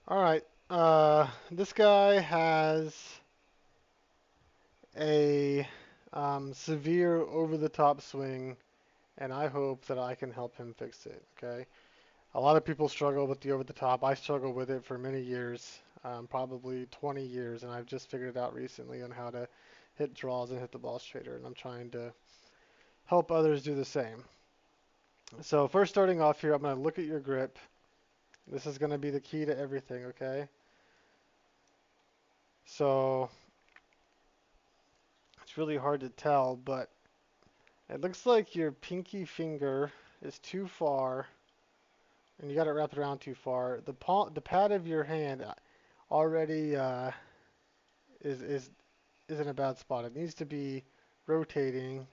All right. This guy has a severe over-the-top swing, and I hope that I can help him fix it. Okay. A lot of people struggle with the over-the-top. I struggled with it for many years, probably 20 years, and I've just figured it out recently on how to hit draws and hit the ball straighter, and I'm trying to help others do the same. So first, starting off here, I'm going to look at your grip. This is going to be the key to everything. Okay. So it's really hard to tell, but it looks like your pinky finger is too far, and you got it wrapped around too far. The pad of your hand already is in a bad spot. It needs to be rotating,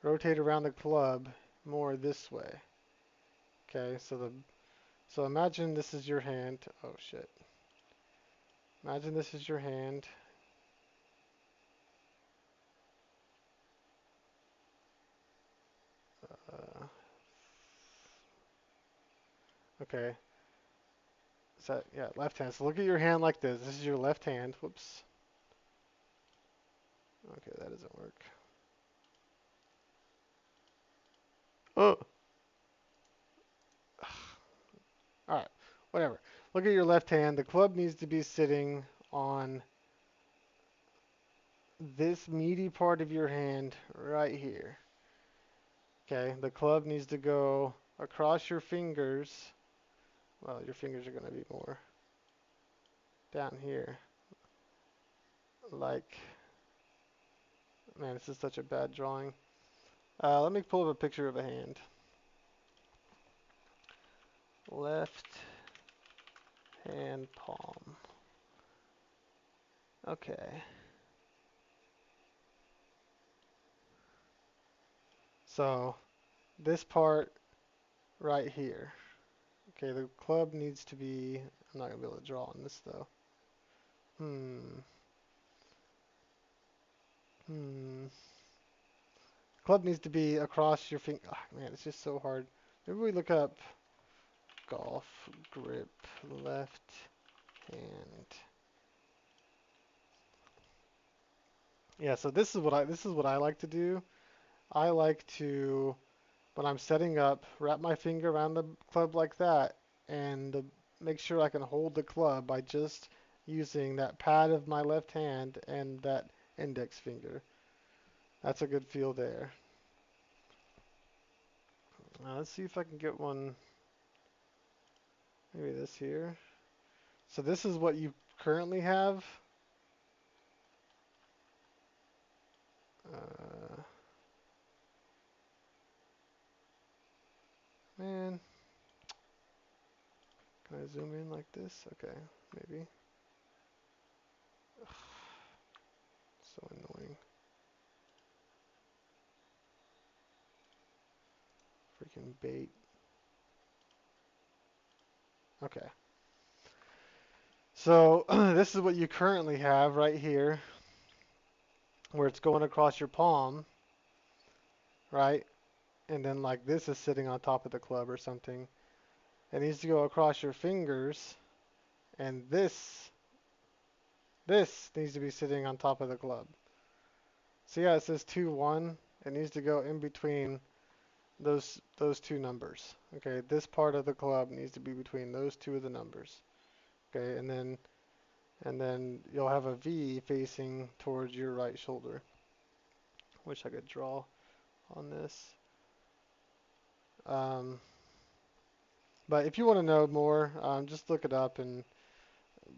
rotate around the club more this way. Okay, so imagine this is your hand. Oh shit. Imagine this is your hand. Uh, okay, so yeah, left hand. So look at your hand like this. This is your left hand. Whoops. Okay, that doesn't work. Oh. All right, whatever. Look at your left hand. The club needs to be sitting on this meaty part of your hand right here. Okay, the club needs to go across your fingers. Well, your fingers are going to be more down here. Like, man, this is such a bad drawing. Let me pull up a picture of a hand. Left hand palm. Okay. So, this part right here. Okay, the club needs to be. I'm not going to be able to draw on this though. Hmm. Hmm. Club needs to be across your finger. Oh, man, it's just so hard. Maybe we look up golf grip left hand. Yeah, so this is what I like to do. I like to when I'm setting up, wrap my finger around the club like that, and make sure I can hold the club by just using that pad of my left hand and that index finger. That's a good feel there. Let's see if I can get one. Maybe this here. So this is what you currently have. Uh, Man, can I zoom in like this? Okay, maybe. So annoying. Freaking bait. Okay. So this is what you currently have right here, where it's going across your palm, right? And then like this is sitting on top of the club or something. It needs to go across your fingers, and this needs to be sitting on top of the club. So yeah, it says 2-1. It needs to go in between those two numbers. Okay, this part of the club needs to be between those two of the numbers. Okay, and then you'll have a V facing towards your right shoulder. Wish I could draw on this. Um, but if you want to know more, just look it up and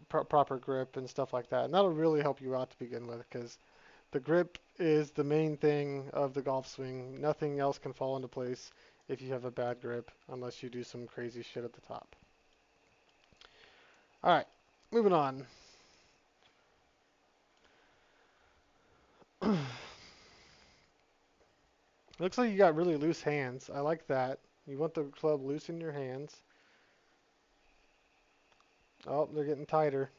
proper grip and stuff like that. And that'll really help you out to begin with because the grip is the main thing of the golf swing. Nothing else can fall into place if you have a bad grip unless you do some crazy shit at the top. All right, moving on. Looks like you got really loose hands. I like that. You want the club loose in your hands. Oh, they're getting tighter.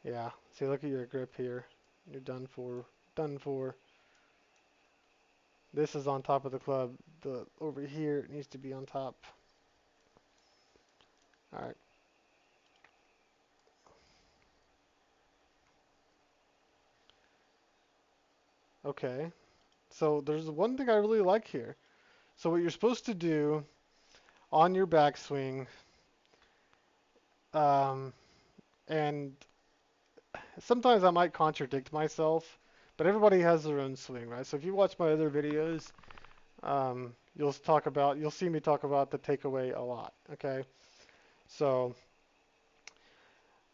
Yeah. See, look at your grip here. You're done for. Done for. This is on top of the club. The over here it needs to be on top. All right. Okay. So there's one thing I really like here. So what you're supposed to do on your backswing, um, and sometimes I might contradict myself, but everybody has their own swing, right? So if you watch my other videos, you'll see me talk about the takeaway a lot. Okay. So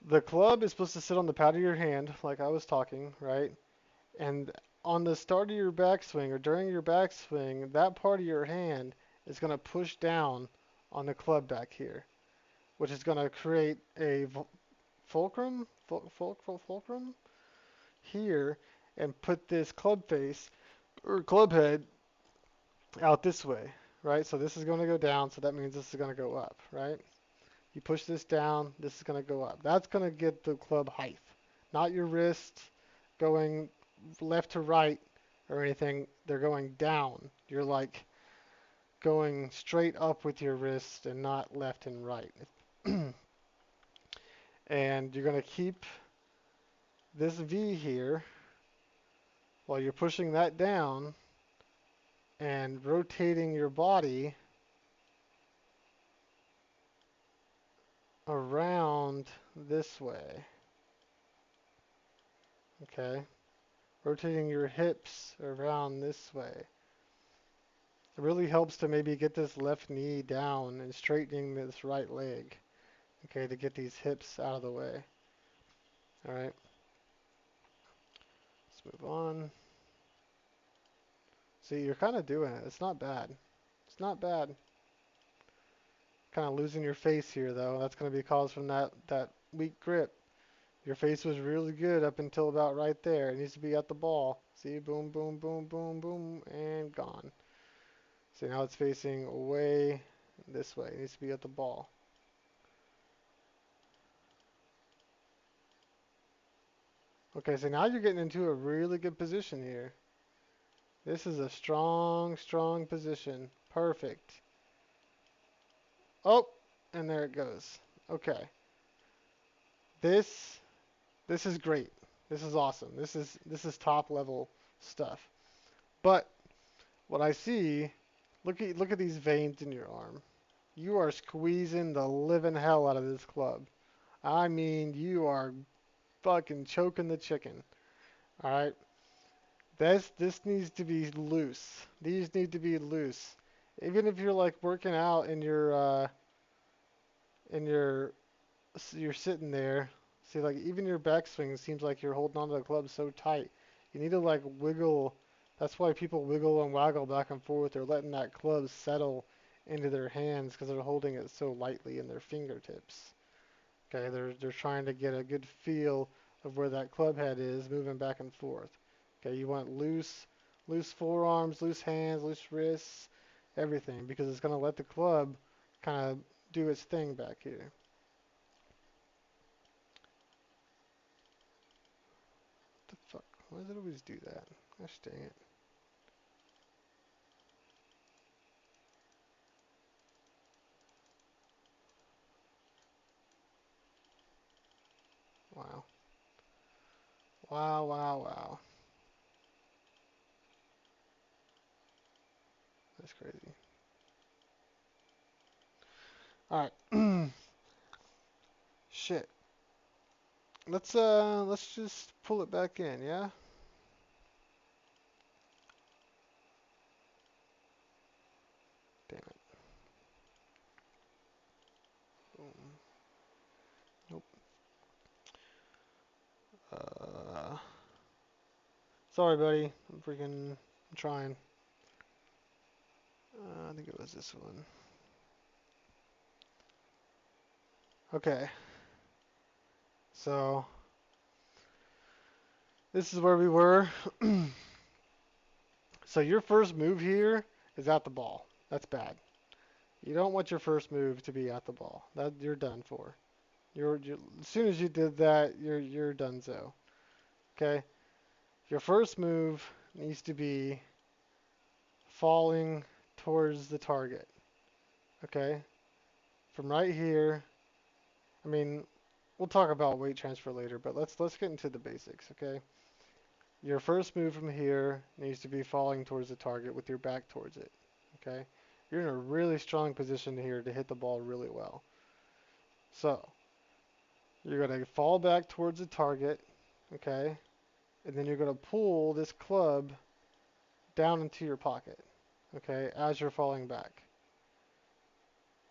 the club is supposed to sit on the pad of your hand, like I was talking, right? And on the start of your backswing or during your backswing, that part of your hand is going to push down on the club back here, which is going to create a fulcrum here and put this club face or club head out this way, right? So this is going to go down, so that means this is going to go up, right? You push this down, this is going to go up. That's going to get the club height, not your wrist going left to right or anything. They're going down. You're like going straight up with your wrist and not left and right. And you're going to keep this V here while you're pushing that down and rotating your body around this way. Okay? Rotating your hips around this way. It really helps to maybe get this left knee down and straightening this right leg. Okay, to get these hips out of the way. All right, let's move on. See, you're kind of doing it. It's not bad. It's not bad. Kind of losing your face here, though. That's going to be caused from that weak grip. Your face was really good up until about right there. It needs to be at the ball. See, boom, boom, boom, boom, boom, and gone. See, now it's facing away this way. It needs to be at the ball. Okay, so now you're getting into a really good position here. This is a strong, strong position. Perfect. Oh, and there it goes. Okay. This this is great. This is awesome. This is top level stuff. But what I see, look at these veins in your arm. You are squeezing the living hell out of this club. I mean, you are fucking choking the chicken. All right. This needs to be loose. These need to be loose. Even if you're like working out and in your you're sitting there. See, like even your backswing seems like you're holding onto the club so tight. You need to like wiggle. That's why people wiggle and waggle back and forth. They're letting that club settle into their hands because they're holding it so lightly in their fingertips. Okay, they're trying to get a good feel of where that club head is moving back and forth. Okay, you want loose forearms, loose hands, loose wrists, everything because it's going to let the club kind of do its thing back here. What the fuck? Why does it always do that? Gosh dang it. Wow. Wow, wow, wow. That's crazy. Alright. Shit. Let's just pull it back in, yeah? Damn it. Boom. Nope. Uh Sorry buddy. I'm trying. I think it was this one. Okay. So this is where we were. So your first move here is at the ball. That's bad. You don't want your first move to be at the ball. That you're done for. You're as soon as you did that, you're done so. Okay? Your first move needs to be falling towards the target. Okay? From right here. I mean, we'll talk about weight transfer later, but let's get into the basics, okay? Your first move from here needs to be falling towards the target with your back towards it, okay? You're in a really strong position here to hit the ball really well. So, you're going to fall back towards the target, okay? And then you're going to pull this club down into your pocket, okay, as you're falling back.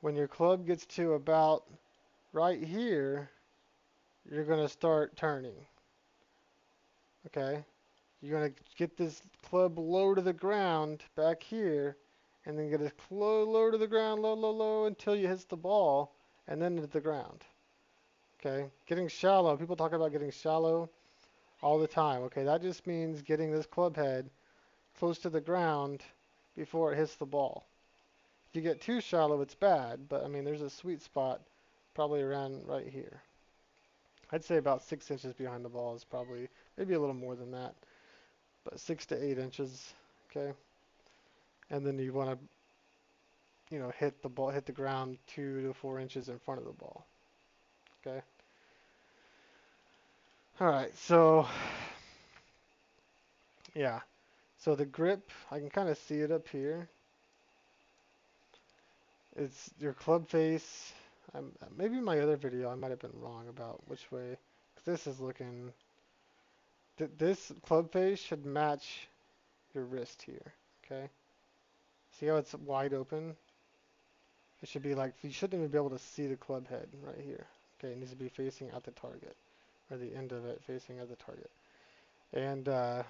When your club gets to about right here, you're going to start turning, okay? You're going to get this club low to the ground back here, and then get it low to the ground, low, until you hit the ball, and then hit the ground, okay? Getting shallow, people talk about getting shallow all the time, okay? That just means getting this club head close to the ground before it hits the ball. If you get too shallow, it's bad, but I mean, there's a sweet spot probably around right here. I'd say about 6 inches behind the ball is probably, maybe a little more than that, but 6 to 8 inches, okay? And then you want to, hit the ball, hit the ground 2 to 4 inches in front of the ball, okay? All right, so yeah, so the grip, I can kind of see it up here. It's your club face. Maybe in my other video I might have been wrong about which way. 'Cause this is looking. This club face should match your wrist here. Okay. See how it's wide open? It should be like you shouldn't even be able to see the club head right here. Okay, it needs to be facing at the target, or the end of it facing at the target. And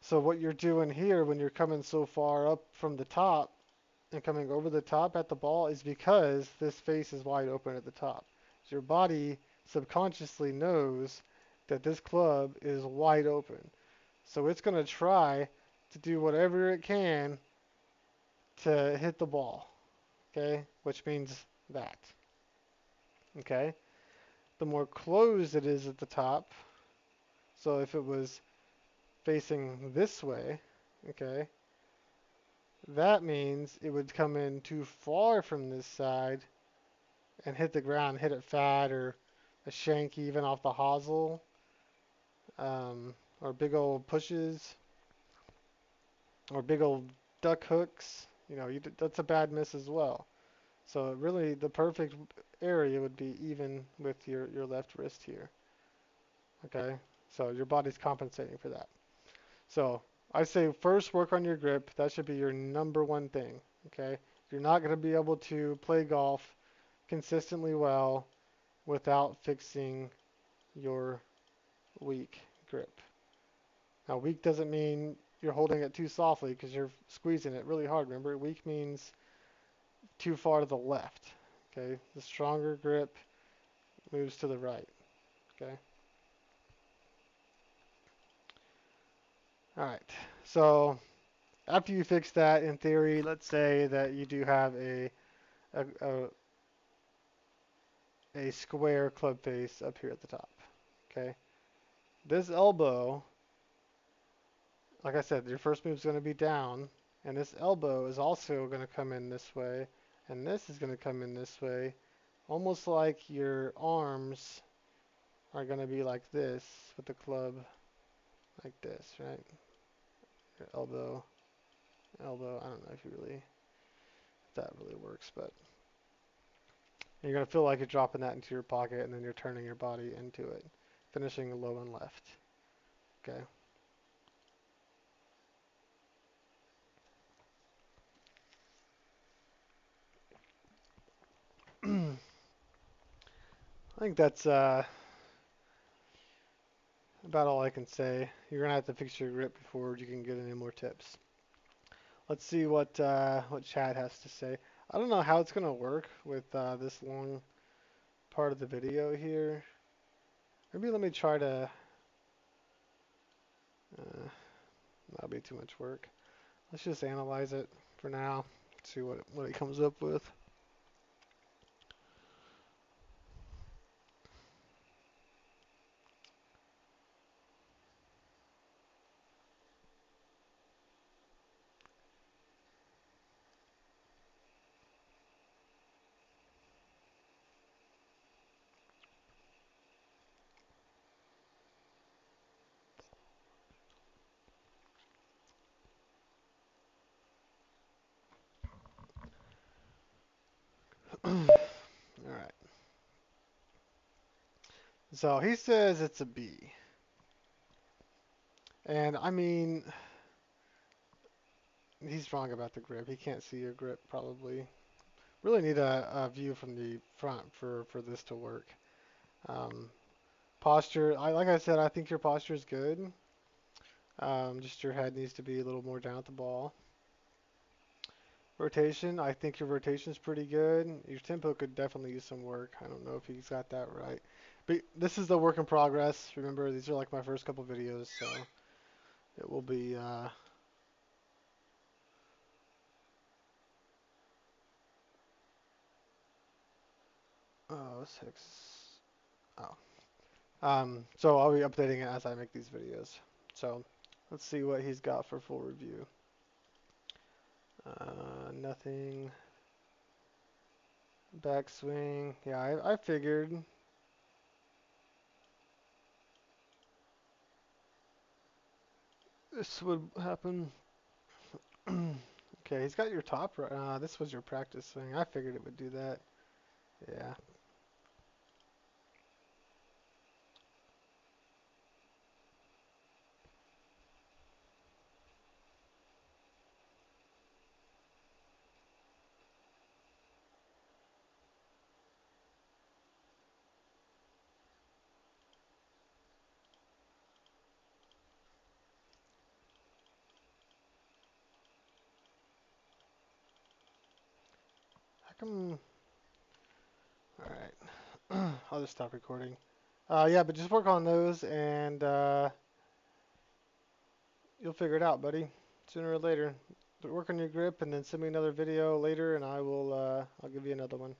so what you're doing here when you're coming so far up from the top and coming over the top at the ball is because this face is wide open at the top. Your body subconsciously knows that this club is wide open. So it's going to try to do whatever it can to hit the ball, okay? Which means that, okay? The more closed it is at the top, so if it was facing this way, okay, that means it would come in too far from this side and hit the ground, hit it fat or a shank even off the hosel, or big old pushes, or big old duck hooks. That's a bad miss as well. So really, the perfect area would be even with your left wrist here. Okay, so your body's compensating for that. So I say first work on your grip. That should be your number one thing. Okay, you're not going to be able to play golf consistently well without fixing your weak grip. Now, weak doesn't mean you're holding it too softly because you're squeezing it really hard. Remember, weak means too far to the left. Okay, the stronger grip moves to the right. Okay. All right. So after you fix that, in theory, let's say that you do have a, a, a square club face up here at the top. Okay. This elbow, like I said, your first move is going to be down, and this elbow is also going to come in this way, and this is going to come in this way, almost like your arms are going to be like this with the club like this, right? Your elbow, elbow. I don't know if that really works, but you're going to feel like you're dropping that into your pocket, and then you're turning your body into it, finishing low and left. Okay. I think that's about all I can say. You're gonna have to fix your grip before you can get any more tips. Let's see what Chad has to say. I don't know how it's gonna work with this long part of the video here. Maybe let me try to. Uh, that'll be too much work. Let's just analyze it for now. See what it comes up with. All right. So he says it's a B. And I mean, he's wrong about the grip. He can't see your grip probably. Really need a view from the front for this to work. Um, Posture, like I said, I think your posture is good. Just your head needs to be a little more down at the ball. Rotation, I think your rotation is pretty good. Your tempo could definitely use some work. I don't know if he's got that right. But this is the work in progress. Remember, these are like my first couple videos, so it will be, oh, 6. Oh. So I'll be updating it as I make these videos. So let's see what he's got for full review. Nothing. Backswing. Yeah, I figured this would happen. Okay, he's got your top right. This was your practice swing. I figured it would do that. Yeah. How come? All right. I'll just stop recording. Yeah, but just work on those and you'll figure it out, buddy. Sooner or later. Work on your grip and then send me another video later and I'll give you another one.